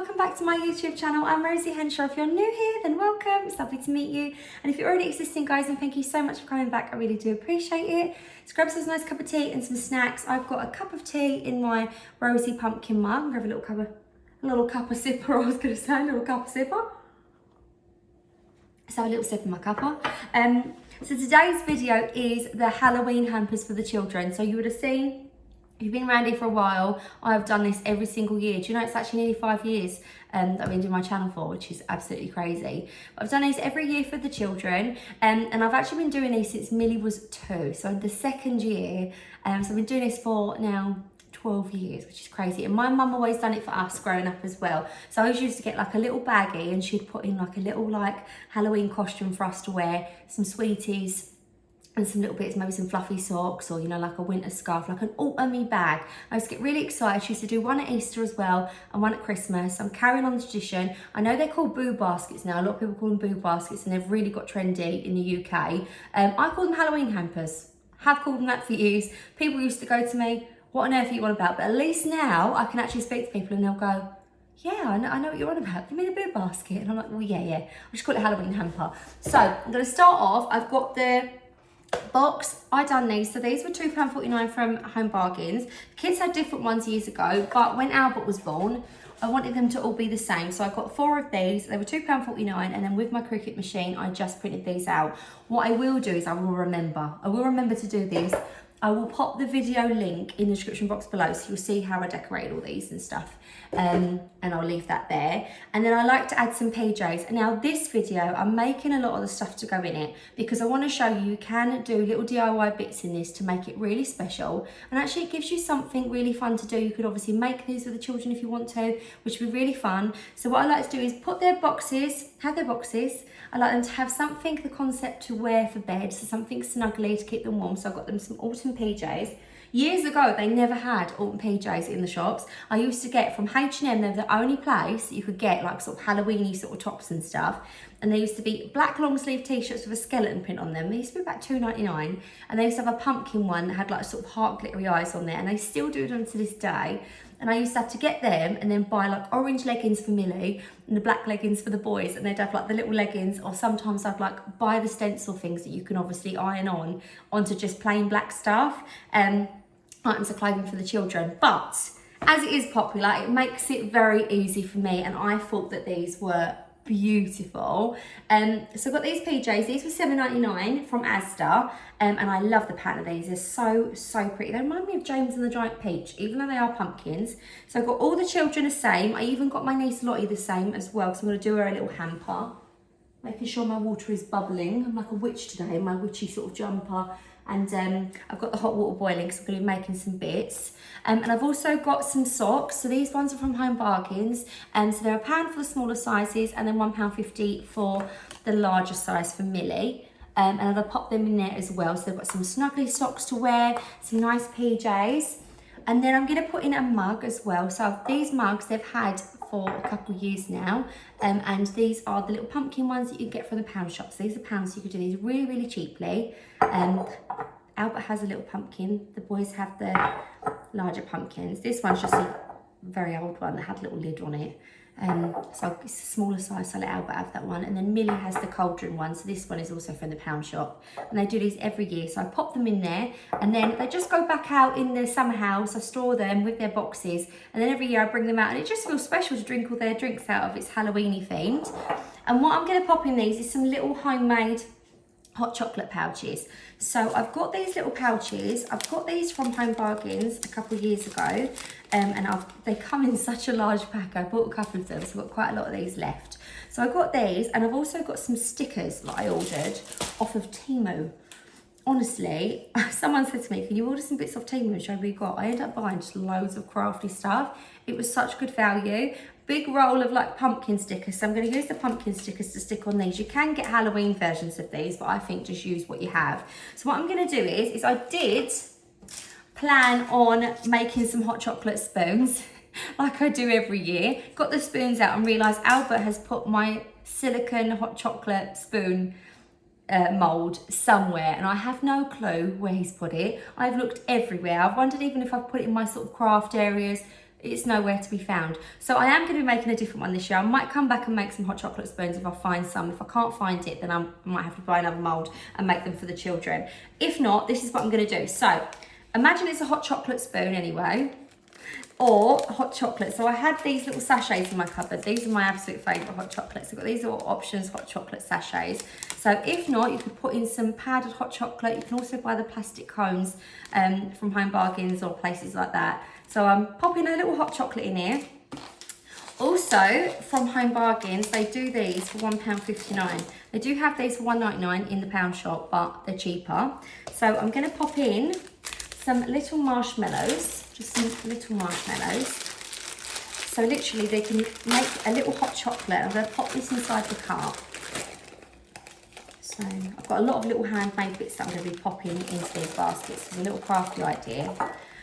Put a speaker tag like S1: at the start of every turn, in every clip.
S1: welcome back to my YouTube channel. I'm Rosie Henshaw. If you're new here, then welcome. It's lovely to meet you. And if you're already existing, guys, then thank you so much for coming back. I really do appreciate it. Let's grab us a nice cup of tea and some snacks. I've got a cup of tea in my rosy pumpkin mug. I'm gonna have a little cup of sipper. I was gonna say a little cup of sipper. Let's have a little sip of my cuppa. So today's video is the Halloween hampers for the children. So you would have seen, if you've been around here for a while, I've done this every single year. Do you know it's actually nearly 5 years that I've been doing my channel for, which is absolutely crazy. But I've done these every year for the children, and I've actually been doing these since Millie was 2, so the second year. So I've been doing this for now 12 years, which is crazy. And my mum always done it for us growing up as well. So I always used to get like a little baggie, and she'd put in like a little like Halloween costume for us to wear, some sweeties, and some little bits, maybe some fluffy socks, or, you know, like a winter scarf, like an autumny bag. I used to get really excited. She used to do one at Easter as well, and one at Christmas. I'm carrying on the tradition. I know they're called boo baskets now. A lot of people call them boo baskets, and they've really got trendy in the UK. I call them Halloween hampers. Have called them that for years. People used to go to me, what on earth are you on about? But at least now I can actually speak to people and they'll go, yeah, I know what you're on about. You mean a boo basket? And I'm like, well, yeah. I just call it Halloween hamper. So I'm going to start off. I've got the box. I done these. So these were £2.49 from Home Bargains. Kids had different ones years ago, but when Albert was born, I wanted them to all be the same. So I got 4 of these. They were £2.49, and then with my Cricut machine, I just printed these out. What I will do is I will remember to do this. I will pop the video link in the description box below, so you'll see how I decorated all these and stuff. And I'll leave that there. And then I like to add some PJs. Now this video, I'm making a lot of the stuff to go in it because I want to show you can do little DIY bits in this to make it really special. And actually it gives you something really fun to do. You could obviously make these with the children if you want to, which would be really fun. So what I like to do is put their boxes, have their boxes. I like them to have something, the concept to wear for bed, so something snuggly to keep them warm. So I got them some autumn PJs. Years ago, they never had autumn PJs in the shops. I used to get from H&M, they were the only place that you could get like sort of Halloween-y sort of tops and stuff. And they used to be black long sleeve t-shirts with a skeleton print on them. They used to be about $2.99. And they used to have a pumpkin one that had like sort of heart glittery eyes on there. And they still do them to this day. And I used to have to get them and then buy like orange leggings for Millie and the black leggings for the boys. And they'd have like the little leggings, or sometimes I'd like buy the stencil things that you can obviously iron on onto just plain black stuff. Items of clothing for the children. But as it is popular, it makes it very easy for me. And I thought that these were beautiful. So I got these PJs. These were $7.99 from Asda, and I love the pattern of these. They're so pretty. They remind me of James and the Giant Peach, even though they are pumpkins. So I've got all the children the same. I even got my niece Lottie the same as well, because I'm going to do her a little hamper, making sure my water is bubbling. I'm like a witch today in my witchy sort of jumper. And I've got the hot water boiling because I'm going to be making some bits. And I've also got some socks. So these ones are from Home Bargains. So they're £1 for the smaller sizes, and then £1.50 for the larger size for Millie. And I'll pop them in there as well. So they've got some snuggly socks to wear, some nice PJs. And then I'm going to put in a mug as well. So these mugs they've had for a couple of years now. And these are the little pumpkin ones that you get from the pound shops. So these are pounds, so you could do these really cheaply. Albert has a little pumpkin. The boys have the larger pumpkins. This one's just a very old one that had a little lid on it. So it's a smaller size, so I let Albert have that one. And then Millie has the cauldron one, so this one is also from the pound shop. And they do these every year, so I pop them in there, and then they just go back out in the summer house. I store them with their boxes, and then every year I bring them out, and it just feels special to drink all their drinks out of. It's Halloween-y themed. And what I'm going to pop in these is some little homemade hot chocolate pouches. So I've got these little pouches. I've got these from Home Bargains a couple of years ago, and they come in such a large pack. I bought a couple of them, so I've got quite a lot of these left. So I got these, and I've also got some stickers that I ordered off of Temu. Honestly, someone said to me, can you order some bits off Temu and show me what you got? I ended up buying just loads of crafty stuff. It was such good value. Big roll of like pumpkin stickers. So I'm going to use the pumpkin stickers to stick on these. You can get Halloween versions of these, but I think just use what you have. So what I'm going to do is I did plan on making some hot chocolate spoons like I do every year. Got the spoons out and realised Albert has put my silicone hot chocolate spoon mould somewhere, and I have no clue where he's put it. I've looked everywhere. I've wondered even if I've put it in my sort of craft areas, it's nowhere to be found. So I am going to be making a different one this year. I might come back and make some hot chocolate spoons if I find some. If I can't find it, then I might have to buy another mould and make them for the children. If not, this is what I'm going to do. So imagine it's a hot chocolate spoon anyway, or hot chocolate. So I had these little sachets in my cupboard. These are my absolute favourite hot chocolates. I've got these little options hot chocolate sachets. So if not, you could put in some powdered hot chocolate. You can also buy the plastic cones from Home Bargains or places like that. So I'm popping a little hot chocolate in here. Also, from Home Bargains, they do these for £1.59. They do have these for £1.99 in the pound shop, but they're cheaper. So I'm going to pop in some little marshmallows, just some little marshmallows. So literally they can make a little hot chocolate. I'm going to pop this inside the cup. So I've got a lot of little handmade bits that I'm going to be popping into these baskets. It's a little crafty idea.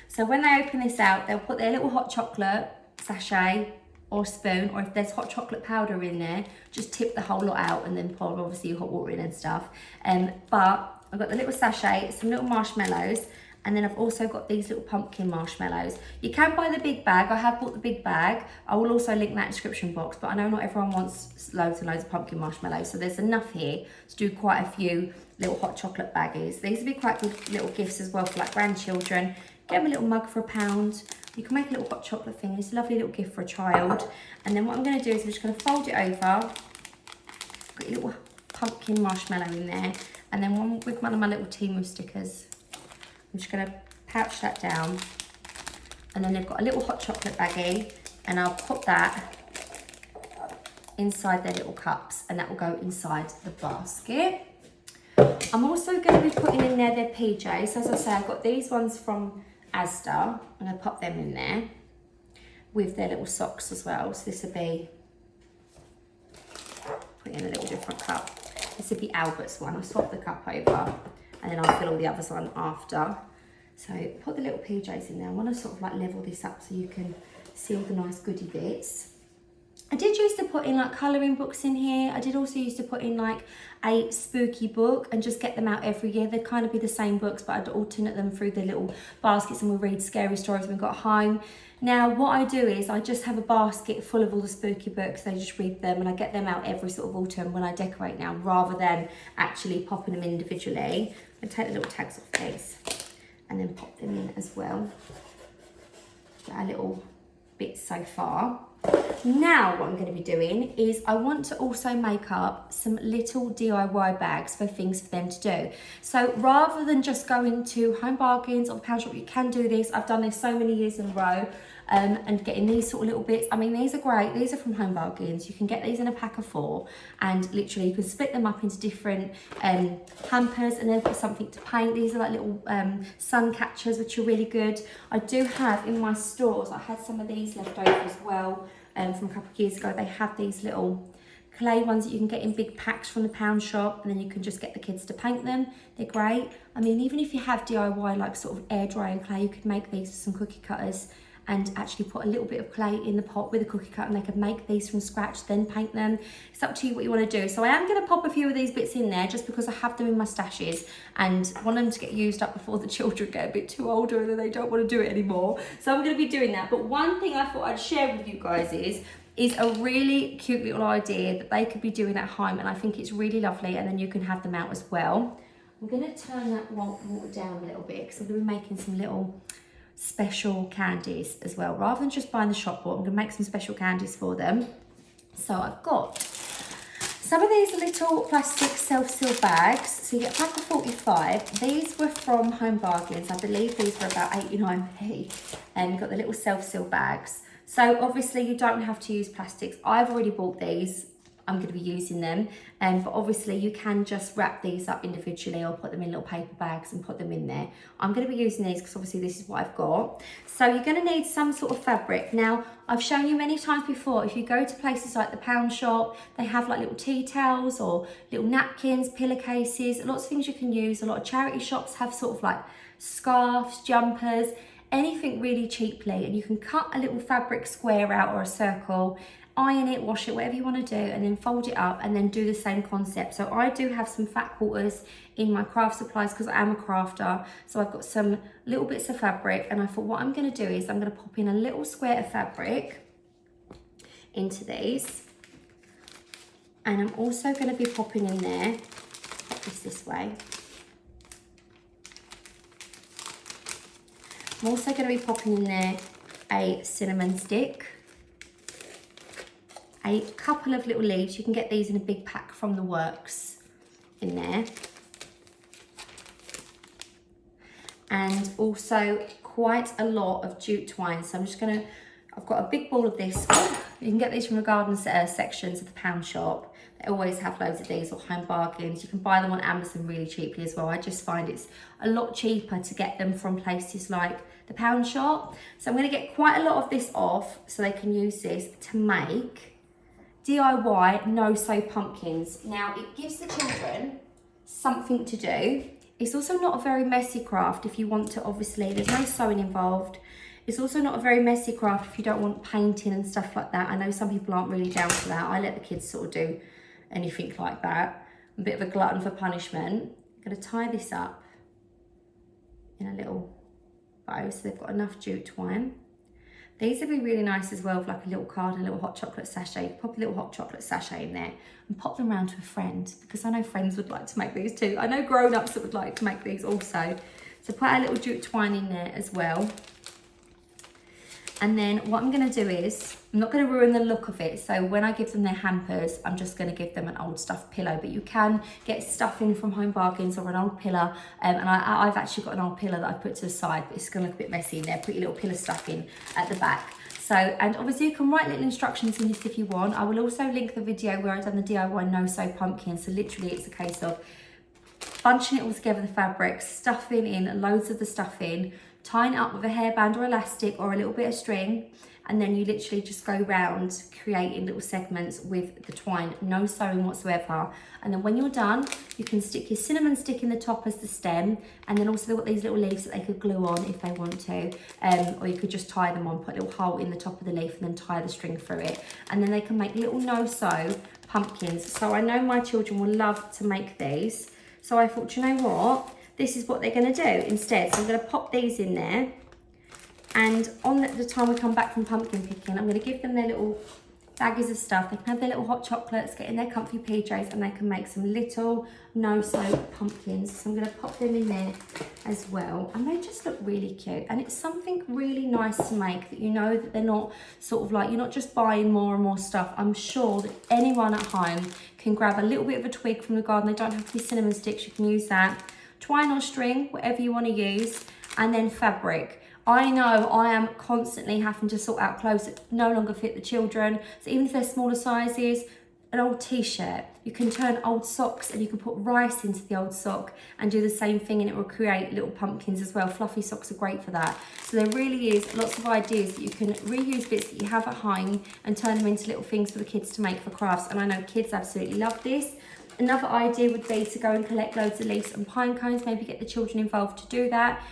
S1: So when they open this out, they'll put their little hot chocolate sachet or spoon, or if there's hot chocolate powder in there, just tip the whole lot out and then pour obviously hot water in and stuff. But I've got the little sachet, some little marshmallows, and then I've also got these little pumpkin marshmallows. You can buy the big bag. I have bought the big bag. I will also link that description box, but I know not everyone wants loads and loads of pumpkin marshmallows, so there's enough here to do quite a few little hot chocolate baggies. These would be quite good little gifts as well for like grandchildren. Get them a little mug for £1. You can make a little hot chocolate thing. It's a lovely little gift for a child. And then what I'm going to do is I'm just going to fold it over. Got your little pumpkin marshmallow in there. And then with one of my little team of stickers, I'm just going to pouch that down. And then they've got a little hot chocolate baggie. And I'll put that inside their little cups. And that will go inside the basket. I'm also going to be putting in there their PJs. So as I say, I've got these ones from Asda. I'm going to pop them in there with their little socks as well. So this would be, put in a little different cup. This would be Albert's one. I'll swap the cup over and then I'll fill all the others on after. So put the little PJs in there. I want to sort of like level this up so you can see all the nice goodie bits. I did used to put in like colouring books in here. I did also used to put in like a spooky book and just get them out every year. They'd kind of be the same books, but I'd alternate them through the little baskets and we'll read scary stories when we got home. Now what I do is I just have a basket full of all the spooky books. They just read them and I get them out every sort of autumn when I decorate now, rather than actually popping them individually. I take the little tags off these and then pop them in as well. Get our little bits so far. Now what I'm going to be doing is I want to also make up some little DIY bags for things for them to do. So rather than just going to Home Bargains or the pound shop, you can do this. I've done this so many years in a row. And getting these sort of little bits. I mean, these are great. These are from Home Bargains. You can get these in a pack of 4 and literally you can split them up into different hampers and then put something to paint. These are like little sun catchers, which are really good. I do have in my stores, I had some of these left over as well from a couple of years ago. They have these little clay ones that you can get in big packs from the pound shop and then you can just get the kids to paint them. They're great. I mean, even if you have DIY like sort of air drying clay, you could make these with some cookie cutters and actually put a little bit of clay in the pot with a cookie cutter and they could make these from scratch, then paint them. It's up to you what you want to do. So I am going to pop a few of these bits in there just because I have them in my stashes and want them to get used up before the children get a bit too older and then they don't want to do it anymore. So I'm going to be doing that. But one thing I thought I'd share with you guys is a really cute little idea that they could be doing at home, and I think it's really lovely, and then you can have them out as well. I'm going to turn that water down a little bit because I'm going to be making some little special candies as well. Rather than just buying the shop bought, I'm going to make some special candies for them. So I've got some of these little plastic self-seal bags. So you get a pack of 45. These were from Home Bargains. I believe these were about 89p. And you've got the little self-seal bags. So obviously you don't have to use plastics. I've already bought these. I'm going to be using them, but obviously you can just wrap these up individually or put them in little paper bags and put them in there. I'm going to be using these because obviously this is what I've got. So you're going to need some sort of fabric. Now, I've shown you many times before, if you go to places like the pound shop, they have like little tea towels or little napkins, pillowcases, lots of things you can use. A lot of charity shops have sort of like scarves, jumpers. anything really cheaply, and you can cut a little fabric square out or a circle, iron it, wash it, whatever you want to do, and then fold it up and then do the same concept. So I do have some fat quarters in my craft supplies because I am a crafter. So I've got some little bits of fabric, and I thought what I'm going to do is I'm going to pop in a little square of fabric into these, and I'm also going to be popping in there, pop this way. I'm also going to be popping in there a cinnamon stick, a couple of little leaves. You can get these in a big pack from the works in there. And also quite a lot of jute twine. So I'm just gonna, I've got a big ball of this. You can get these from the garden sections of the pound shop. They always have loads of these, or home bargains. You can buy them on Amazon really cheaply as well. I just find it's a lot cheaper to get them from places like the pound shop. So I'm gonna get quite a lot of this off so they can use this to make DIY no-sew pumpkins. Now, it gives the children something to do. It's also not a very messy craft if you want to, obviously, there's no sewing involved. It's also not a very messy craft if you don't want painting and stuff like that. I know some people aren't really down for that. I let the kids sort of do anything like that. I'm a bit of a glutton for punishment. I'm gonna tie this up in a little bow so they've got enough jute twine. These would be really nice as well with like a little card and a little hot chocolate sachet. Pop a little hot chocolate sachet in there and pop them around to a friend, because I know friends would like to make these too. I know grown-ups that would like to make these also. So put a little jute twine in there as well. And then what I'm gonna do is, I'm not gonna ruin the look of it. So when I give them their hampers, I'm just gonna give them an old stuffed pillow, but you can get stuffing from Home Bargains or an old pillow. And I've actually got an old pillow that I put to the side, but it's gonna look a bit messy in there. Put your little pillow stuffing at the back. So, and obviously you can write little instructions in this if you want. I will also link the video where I've done the DIY no-sew pumpkin. So literally it's a case of bunching it all together, the fabric, stuffing in loads of the stuffing, tying it up with a hairband or elastic or a little bit of string, and then you literally just go round creating little segments with the twine, no sewing whatsoever. And then when you're done, you can stick your cinnamon stick in the top as the stem, and then also they've got these little leaves that they could glue on if they want to, or you could just tie them on, put a little hole in the top of the leaf and then tie the string through it. And then they can make little no-sew pumpkins. So I know my children will love to make these. So I thought, you know what? This is what they're going to do instead. So I'm going to pop these in there, and on the time we come back from pumpkin picking, I'm going to give them their little baggies of stuff. They can have their little hot chocolates, get in their comfy PJs, and they can make some little no-sew pumpkins. So I'm going to pop them in there as well, and they just look really cute. And it's something really nice to make, that you know that they're not sort of like, you're not just buying more and more stuff. I'm sure that anyone at home can grab a little bit of a twig from the garden. They don't have to be cinnamon sticks, you can use that. Twine or string, whatever you want to use, and then fabric. I know I am constantly having to sort out clothes that no longer fit the children. So even if they're smaller sizes, an old t-shirt, you can turn old socks and you can put rice into the old sock and do the same thing, and it will create little pumpkins as well. Fluffy socks are great for that. So there really is lots of ideas that you can reuse bits that you have at home and turn them into little things for the kids to make for crafts. And I know kids absolutely love this. Another idea would be to go and collect loads of leaves and pine cones, maybe get the children involved to do that.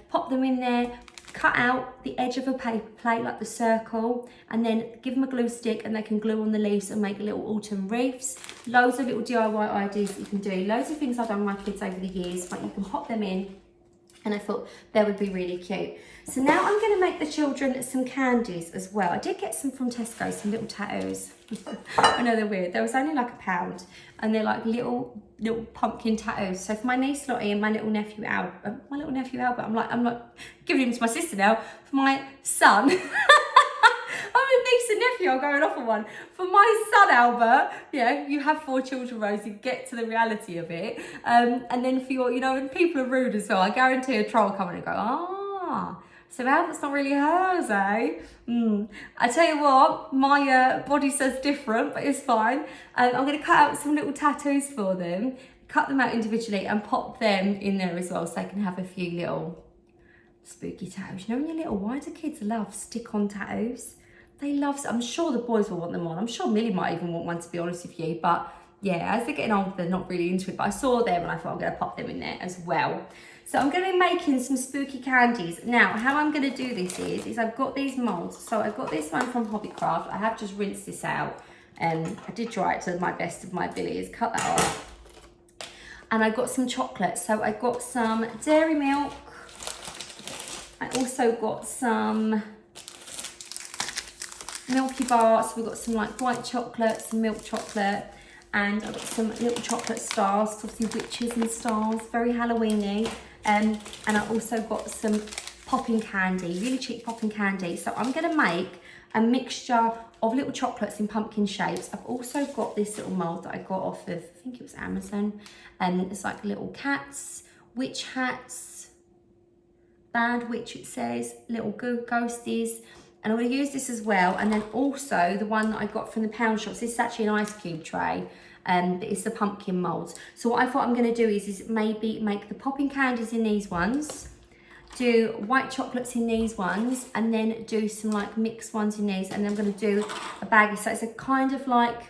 S1: Pop them in there, cut out the edge of a paper plate, like the circle, and then give them a glue stick and they can glue on the leaves and make little autumn wreaths. Loads of little DIY ideas that you can do. Loads of things I've done with my kids over the years, but you can pop them in, and I thought they would be really cute. So now I'm going to make the children some candies as well. I did get some from Tesco, some little tattoos. I know they're weird. There was only like £1, and they're like little pumpkin tattoos. So for my niece Lottie and my little nephew Albert, I'm not giving him to my sister now. For my son, I'm a niece and nephew. I'm going off on one. For my son Albert, yeah, you have 4 children, Rosie. Get to the reality of it. And then for your, you know, and people are rude as well. I guarantee a troll will come in and go, ah. So Albert's not really hers, eh? I tell you what, my body says different, but it's fine. I'm going to cut out some little tattoos for them, cut them out individually and pop them in there as well, so they can have a few little spooky tattoos. You know when you're little, why do kids love stick-on tattoos? They love, I'm sure the boys will want them on. I'm sure Millie might even want one, to be honest with you. But yeah, as they're getting older, they're not really into it. But I saw them and I thought I'm going to pop them in there as well. So I'm going to be making some spooky candies. Now, how I'm going to do this is I've got these molds. So I've got this one from Hobbycraft. I have just rinsed this out. I did dry it to my best of my abilities. Cut that off. And I got some chocolate. So I got some dairy milk. I also got some Milky Bar. So we've got some like white chocolate, some milk chocolate. And I've got some little chocolate stars, obviously witches and stars, very Halloweeny. And I also got some popping candy, really cheap popping candy. So I'm gonna make a mixture of little chocolates in pumpkin shapes. I've also got this little mold that I got off of, I think it was Amazon. And it's like little cats, witch hats, bad witch it says, little ghosties. And I'm gonna use this as well. And then also the one that I got from the pound shops, this is actually an ice cube tray. It's the pumpkin molds. So what I thought I'm gonna do is maybe make the popping candies in these ones, do white chocolates in these ones, and then do some like mixed ones in these, and then I'm gonna do a baggie. So it's a kind of like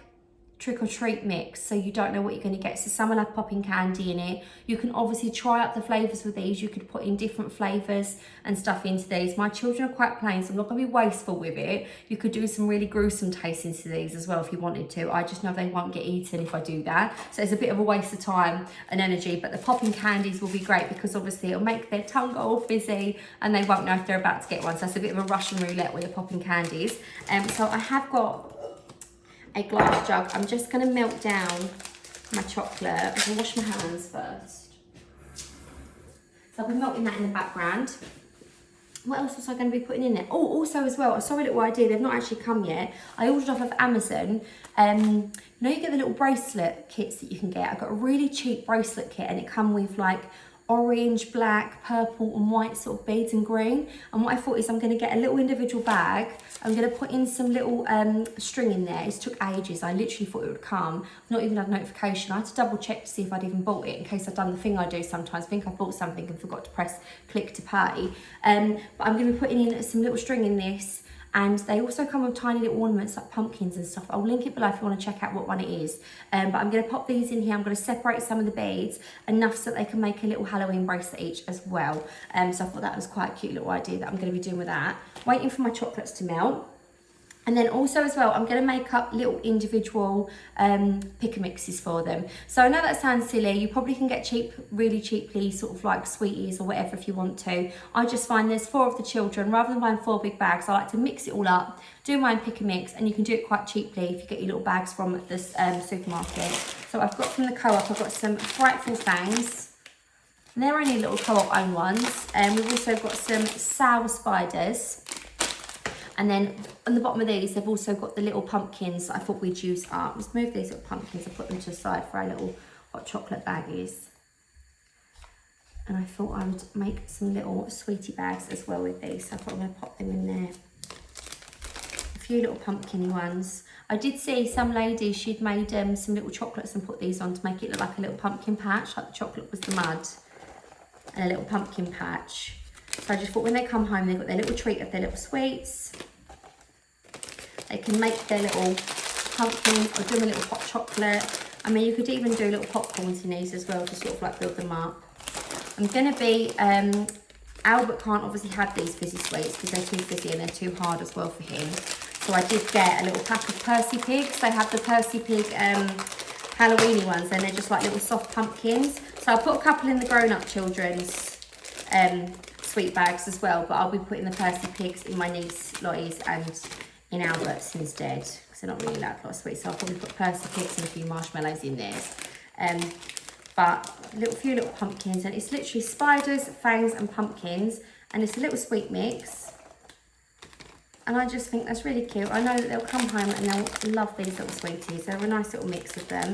S1: trick or treat mix, so you don't know what you're going to get. So some will have popping candy in it. You can obviously try up the flavours with these. You could put in different flavours and stuff into these. My children are quite plain, so I'm not going to be wasteful with it. You could do some really gruesome tastes into these as well if you wanted to. I just know they won't get eaten if I do that, so it's a bit of a waste of time and energy. But the popping candies will be great because obviously it'll make their tongue go all fizzy and they won't know if they're about to get one. So it's a bit of a Russian roulette with the popping candies. So I have got a glass jug. I'm just going to melt down my chocolate. I'm going to wash my hands first. So I'll be melting that in the background. What else was I going to be putting in there? Oh, also as well, I saw a little idea. They've not actually come yet. I ordered off of Amazon. You know, you get the little bracelet kits that you can get. I got a really cheap bracelet kit and it come with like orange, black, purple and white sort of beads and green. And what I thought is I'm going to get a little individual bag. I'm going to put in some little string in there. It took ages. I literally thought it would come. I've not even had a notification. I had to double check to see if I'd even bought it in case I'd done the thing I do sometimes. I think I bought something and forgot to press click to pay. But I'm going to be putting in some little string in this. And they also come with tiny little ornaments like pumpkins and stuff. I'll link it below if you want to check out what one it is. But I'm going to pop these in here. I'm going to separate some of the beads enough so that they can make a little Halloween bracelet each as well. So I thought that was quite a cute little idea that I'm going to be doing with that. Waiting for my chocolates to melt. And then also as well, I'm going to make up little individual pick mixes for them. So I know that sounds silly. You probably can get cheap, really cheaply, sort of like sweeties or whatever if you want to. I just find there's 4 of the children. Rather than buying 4 big bags, I like to mix it all up, do my own pick a mix, and you can do it quite cheaply if you get your little bags from the supermarket. So I've got from the co-op, I've got some Frightful Fangs. And they're only little co-op owned ones. And we've also got some Sour Spiders. And then on the bottom of these, they've also got the little pumpkins that I thought we'd use up. Let's move these little pumpkins and put them to the side for our little hot chocolate baggies. And I thought I would make some little sweetie bags as well with these. So I thought I'm going to pop them in there. A few little pumpkin ones. I did see some lady, she'd made some little chocolates and put these on to make it look like a little pumpkin patch. Like the chocolate was the mud. And a little pumpkin patch. So I just thought when they come home, they've got their little treat of their little sweets. They can make their little pumpkins or do them a little hot chocolate. I mean, you could even do little popcorns in these as well to sort of like build them up. I'm going to be, Albert can't obviously have these fizzy sweets because they're too fizzy and they're too hard as well for him. So I did get a little pack of Percy Pigs. They have the Percy Pig Halloweeny ones and they're just like little soft pumpkins. So I'll put a couple in the grown-up children's sweet bags as well, but I'll be putting the Percy Pigs in my niece Lottie's and in Albert's instead because they're not really like a lot of sweets. So I'll probably put Percy Pigs and a few marshmallows in theirs. But few little pumpkins, and it's literally spiders, fangs and pumpkins, and it's a little sweet mix. And I just think that's really cute. I know that they'll come home and they'll love these little sweeties. They're a nice little mix of them.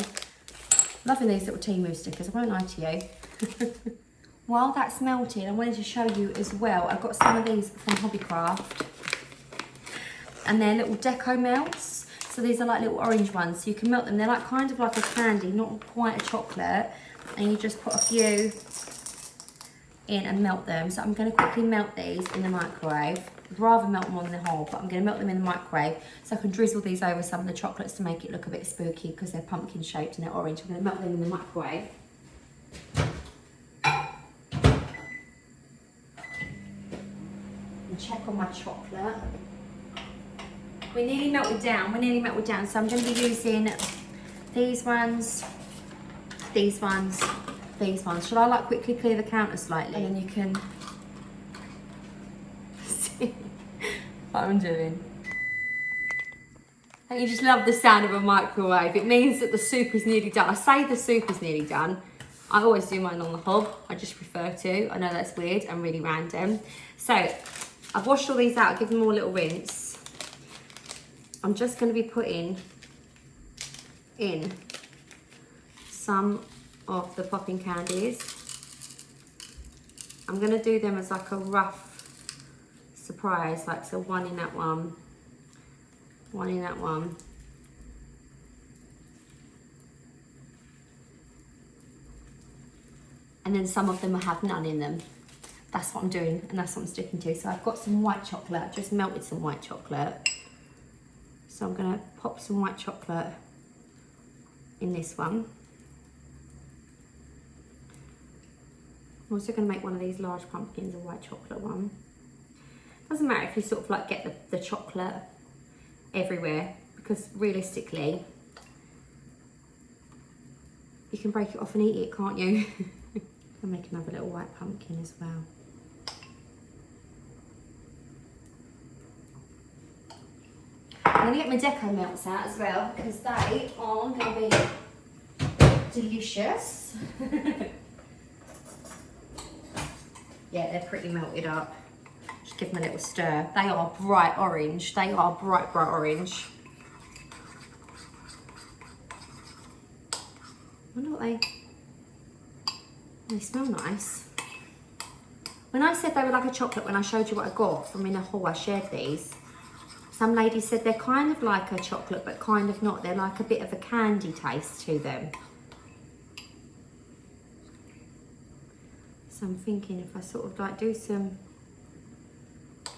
S1: Loving these little Temu stickers, I won't lie to you. While that's melting, I wanted to show you as well, I've got some of these from Hobbycraft. And they're little deco melts. So these are like little orange ones, so you can melt them. They're like kind of like a candy, not quite a chocolate. And you just put a few in and melt them. So I'm going to quickly melt these in the microwave. I'd rather melt them on the whole, but I'm going to melt them in the microwave so I can drizzle these over some of the chocolates to make it look a bit spooky because they're pumpkin shaped and they're orange. I'm going to melt them in the microwave. check on my chocolate. We're nearly melted down, so I'm going to be using these ones, these ones, these ones. Shall I like quickly clear the counter slightly? And then you can see what I'm doing. And you just love the sound of a microwave. It means that the soup is nearly done. I say the soup is nearly done. I always do mine on the hob. I just prefer to. I know that's weird and really random. So I've washed all these out, give them all a little rinse. I'm just going to be putting in some of the popping candies. I'm going to do them as like a rough surprise, like so one in that one, one in that one. And then some of them will have none in them. That's what I'm doing and that's what I'm sticking to. So I've got some white chocolate, I've just melted some white chocolate. So I'm going to pop some white chocolate in this one. I'm also going to make one of these large pumpkins, a white chocolate one. Doesn't matter if you sort of like get the chocolate everywhere, because realistically, you can break it off and eat it, can't you? I'll make another little white pumpkin as well. I'm going to get my deco melts out as well, because they are going to be delicious. Yeah, they're pretty melted up. Just give them a little stir. They are bright orange. They are bright, bright orange. I wonder what they smell nice. When I said they were like a chocolate, when I showed you what I got from in a haul, I shared these. Some ladies said they're kind of like a chocolate, but kind of not. They're like a bit of a candy taste to them. So I'm thinking if I sort of like do some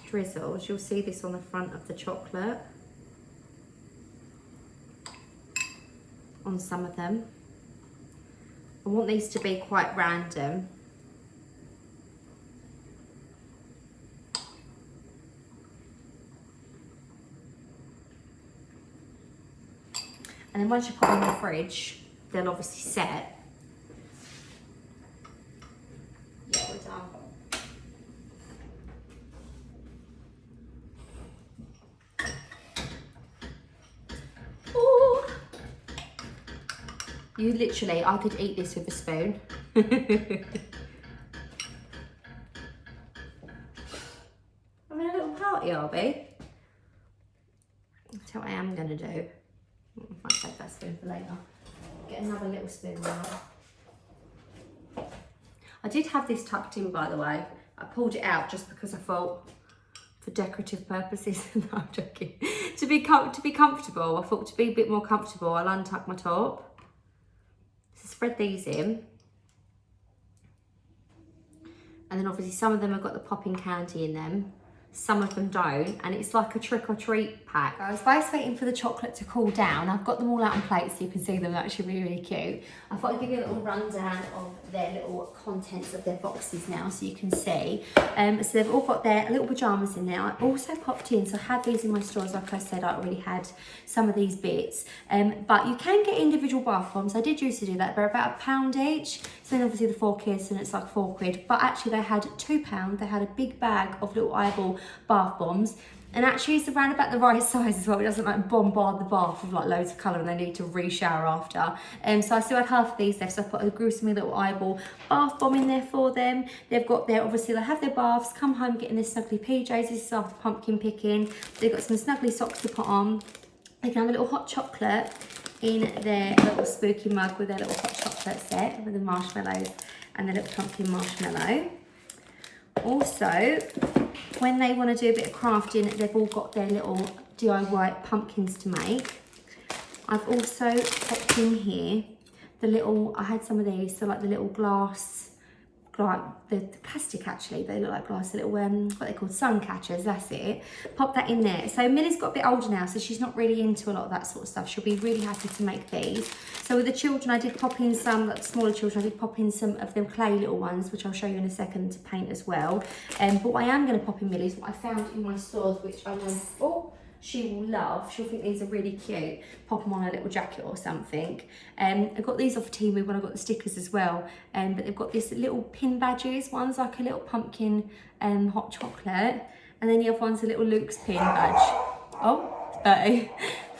S1: drizzles, you'll see this on the front of the chocolate. On some of them. I want these to be quite random. And then once you put them in the fridge, they'll obviously set. Yeah, we're done. Ooh. You literally, I could eat this with a spoon. Having a little party, are we? That's what I am gonna do. I might save that spoon for later. Get another little spoon now. I did have this tucked in, by the way. I pulled it out just because I thought, for decorative purposes, no, I'm joking. To be comfortable, I thought to be a bit more comfortable, I'll untuck my top. So spread these in. And then obviously some of them have got the popping candy in them. Some of them don't, and it's like a trick or treat pack. I was whilst waiting for the chocolate to cool down, I've got them all out on plates so you can see them. They're actually really, really cute. I thought I'd give you a little rundown of their little contents of their boxes now so you can see. So they've all got their little pyjamas in there. I also popped in, so I had these in my stores, like I said, I already had some of these bits. But you can get individual bath bombs. I did used to do that. They're about £1 each. So then obviously the 4 kids, and it's like £4. But actually they had £2. They had a big bag of little eyeball bath bombs, and actually it's around about the right size as well. It doesn't like bombard the bath with like loads of colour and they need to re-shower after. So I still had half of these left, so I put a gruesome little eyeball bath bomb in there for them. They've got their, obviously they have their baths, come home getting their snuggly PJs. This is after pumpkin picking. They've got some snuggly socks to put on. They can have a little hot chocolate in their little spooky mug with their little hot chocolate set with the marshmallows and the little pumpkin marshmallow. Also, when they want to do a bit of crafting, they've all got their little DIY pumpkins to make. I've also popped in here the little, I had some of these, so like the little glass like the plastic actually, they look like glass, little what they called, sun catchers, that's it. Pop that in there. So Millie's got a bit older now, so she's not really into a lot of that sort of stuff. She'll be really happy to make these. So with the children, I did pop in some, like the smaller children, I did pop in some of them clay little ones, which I'll show you in a second, to paint as well. But what I am going to pop in Millie's, what I found in my stores, which I know, she will love. She'll think these are really cute. Pop them on a little jacket or something. I got these off Temu when I got the stickers as well. But they've got this little pin badges. One's like a little pumpkin hot chocolate. And then the other one's a little Luke's pin badge. Oh, 30.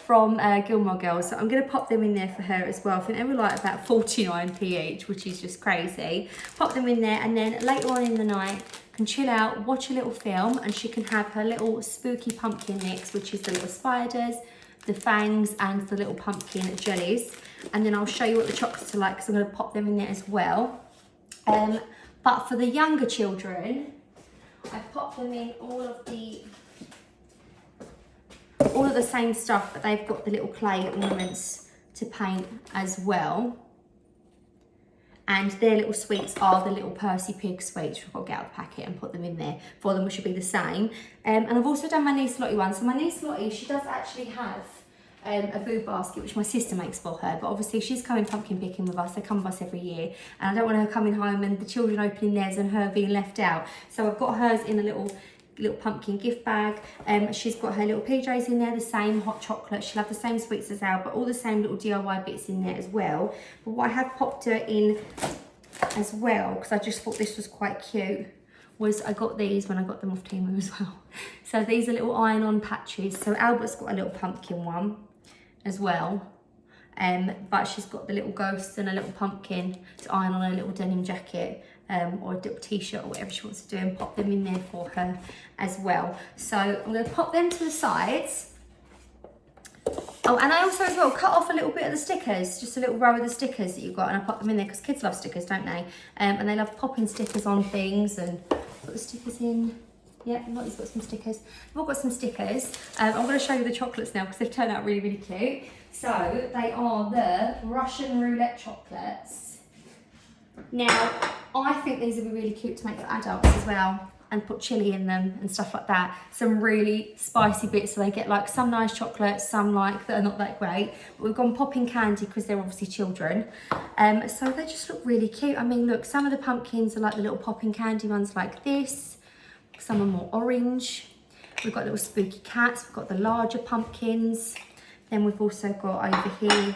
S1: From Gilmore Girls. So I'm going to pop them in there for her as well. I think they were like about 49p each, which is just crazy. Pop them in there, and then later on in the night, can chill out, watch a little film, and she can have her little spooky pumpkin mix, which is the little spiders, the fangs, and the little pumpkin jellies. And then I'll show you what the chocolates are like, because I'm going to pop them in there as well. But for the younger children, I popped them in all of the same stuff, but they've got the little clay ornaments to paint as well. And their little sweets are the little Percy Pig sweets. I've got to get out the packet and put them in there for them, which should be the same. And I've also done my niece Lottie one. So my niece Lottie, she does actually have a boo basket, which my sister makes for her. But obviously she's coming pumpkin picking with us. They come with us every year. And I don't want her coming home and the children opening theirs and her being left out. So I've got hers in a little pumpkin gift bag. She's got her little PJs in there, the same hot chocolate. She'll have the same sweets as Al, but all the same little DIY bits in there as well. But what I have popped her in as well, because I just thought this was quite cute, was I got these when I got them off Temu as well. So these are little iron-on patches. So Albert's got a little pumpkin one as well. But she's got the little ghost and a little pumpkin to iron on a little denim jacket. Or a little t-shirt or whatever she wants to do, and pop them in there for her as well. So I'm going to pop them to the sides. Oh, and I also as well cut off a little bit of the stickers, just a little row of the stickers that you've got, and I pop them in there because kids love stickers, don't they? And they love popping stickers on things, and put the stickers in. Yeah, Lottie's got some stickers. We've all got some stickers. I'm going to show you the chocolates now because they've turned out really, really cute. So they are the Russian roulette chocolates. Now, I think these would be really cute to make for adults as well, and put chili in them and stuff like that. Some really spicy bits, so they get like some nice chocolates, some like that are not that great. But we've gone popping candy because they're obviously children. So they just look really cute. I mean, look, some of the pumpkins are like the little popping candy ones like this. Some are more orange. We've got little spooky cats. We've got the larger pumpkins. Then we've also got over here,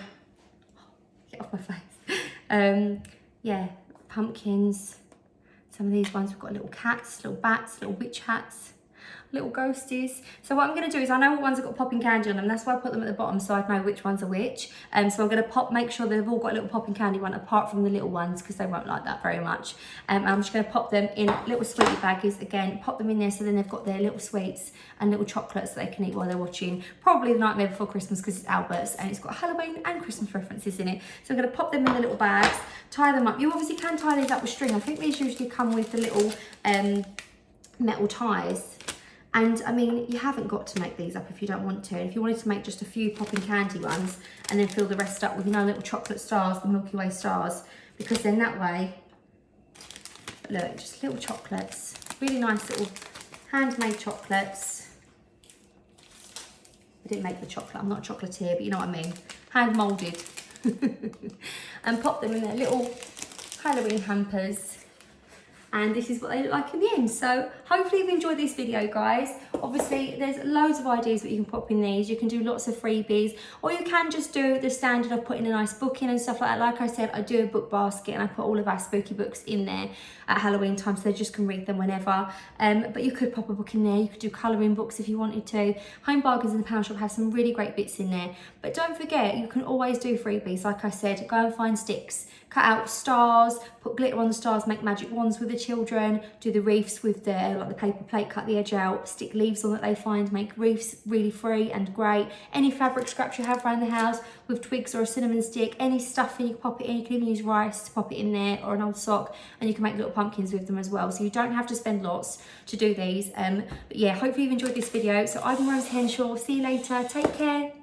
S1: get off my face. Yeah, pumpkins. Some of these ones, we've got little cats, little bats, little witch hats, little ghosties. So what I'm going to do is, I know what ones have got popping candy on them. That's why I put them at the bottom, so I know which ones are which. So I'm going to make sure they've all got a little popping candy one, apart from the little ones, because they won't like that very much. I'm just going to pop them in little sweetie baggies. Again, pop them in there so then they've got their little sweets and little chocolates that they can eat while they're watching probably The Nightmare Before Christmas, because it's Albert's and it's got Halloween and Christmas references in it. So I'm going to pop them in the little bags, tie them up. You obviously can tie these up with string. I think these usually come with the little metal ties. And I mean, you haven't got to make these up if you don't want to. And if you wanted to make just a few popping candy ones and then fill the rest up with, you know, little chocolate stars, the Milky Way stars, because then that way, look, just little chocolates, really nice little handmade chocolates. I didn't make the chocolate, I'm not a chocolatier, but you know what I mean, hand moulded. And pop them in their little Halloween hampers. And this is what they look like in the end. So hopefully you've enjoyed this video, guys. Obviously, there's loads of ideas that you can pop in these. You can do lots of freebies, or you can just do the standard of putting a nice book in and stuff like that. Like I said, I do a book basket and I put all of our spooky books in there at Halloween time, so they just can read them whenever. But you could pop a book in there. You could do colouring books if you wanted to. Home Bargains in the Pound Shop have some really great bits in there. But don't forget, you can always do freebies. Like I said, go and find sticks. Cut out stars, put glitter on the stars, make magic wands with the children, do the wreaths with the like the paper plate, cut the edge out, stick leaves on that they find, make wreaths really free and great. Any fabric scraps you have around the house with twigs or a cinnamon stick, any stuffing, you can pop it in. You can even use rice to pop it in there, or an old sock, and you can make little pumpkins with them as well. So you don't have to spend lots to do these. But yeah, hopefully you've enjoyed this video. So I've been Rosie Henshaw. See you later. Take care.